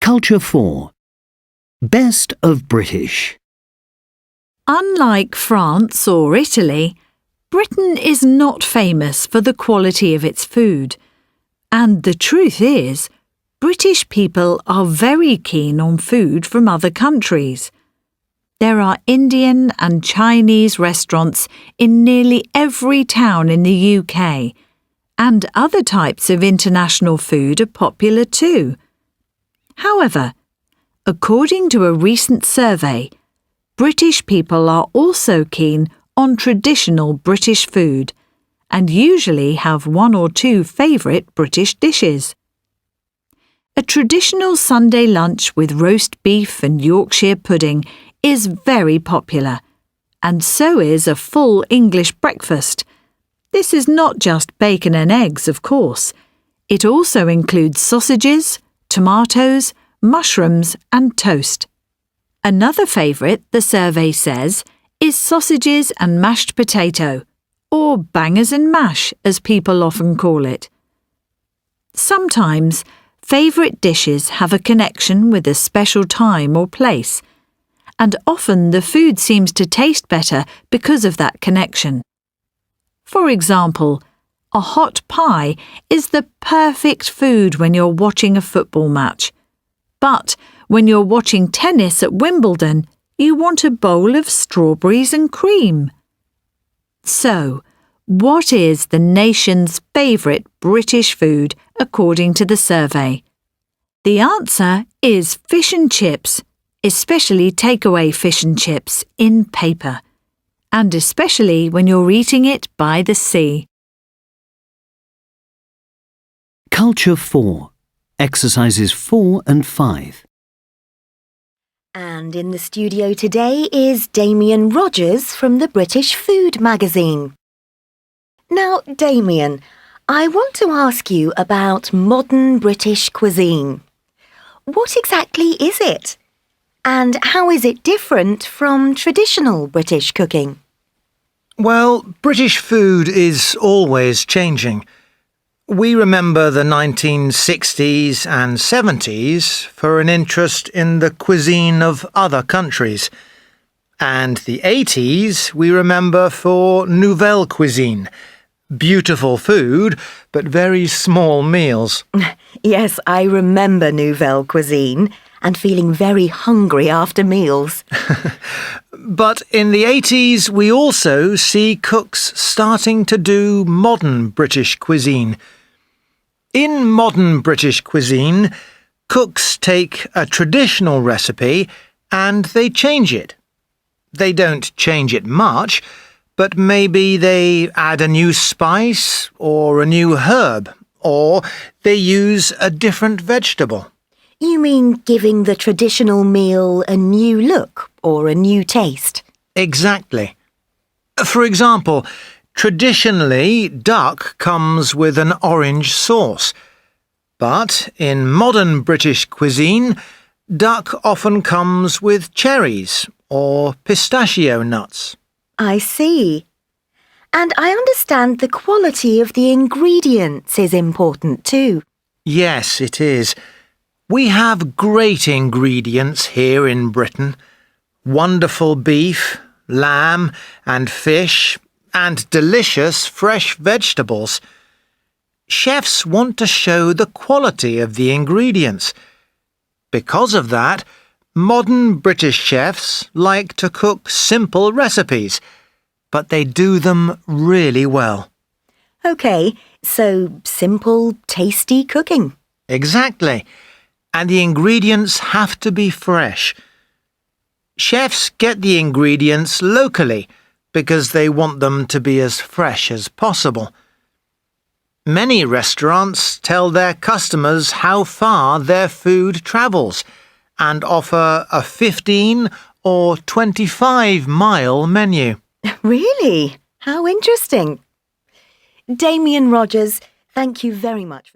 Culture 4. Best of British. Unlike France or Italy, Britain is not famous for the quality of its food. And the truth is, British people are very keen on food from other countries. There are Indian and Chinese restaurants in nearly every town in the UK, and other types of international food are popular too. However, according to a recent survey, British people are also keen on traditional British food and usually have one or two favourite British dishes. A traditional Sunday lunch with roast beef and Yorkshire pudding is very popular, and so is a full English breakfast. This is not just bacon and eggs, of course. It also includes sausages, tomatoes, mushrooms and toast. Another favourite, the survey says, is sausages and mashed potato, or bangers and mash as people often call it. Sometimes, favourite dishes have a connection with a special time or place, and often the food seems to taste better because of that connection. For example, a hot pie is the perfect food when you're watching a football match. But when you're watching tennis at Wimbledon, you want a bowl of strawberries and cream. So, what is the nation's favourite British food according to the survey? The answer is fish and chips, especially takeaway fish and chips in paper, and especially when you're eating it by the sea. Culture 4. Exercises 4 and 5. And in the studio today is Damien Rogers from the British Food magazine. Now, Damien, I want to ask you about modern British cuisine. What exactly is it? And how is it different from traditional British cooking? Well, British food is always changing. We remember the 1960s and 70s for an interest in the cuisine of other countries. And the 80s we remember for nouvelle cuisine. Beautiful food, but very small meals. Yes, I remember nouvelle cuisine and feeling very hungry after meals. But in the 80s we also see cooks starting to do modern British cuisine. In modern British cuisine, cooks take a traditional recipe and they change it. They don't change it much, but maybe they add a new spice or a new herb, or they use a different vegetable. You mean giving the traditional meal a new look or a new taste? Exactly. For example, traditionally, duck comes with an orange sauce. But in modern British cuisine, duck often comes with cherries or pistachio nuts. I see. And I understand the quality of the ingredients is important too. Yes, it is. We have great ingredients here in Britain. Wonderful beef, lamb and fish, and delicious fresh vegetables. Chefs want to show the quality of the ingredients. Because of that, modern British chefs like to cook simple recipes, but they do them really well. OK, so simple, tasty cooking. Exactly. And the ingredients have to be fresh. Chefs get the ingredients locally because they want them to be as fresh as possible. Many restaurants tell their customers how far their food travels and offer a 15 or 25-mile menu. Really? How interesting. Damien Rogers, thank you very much.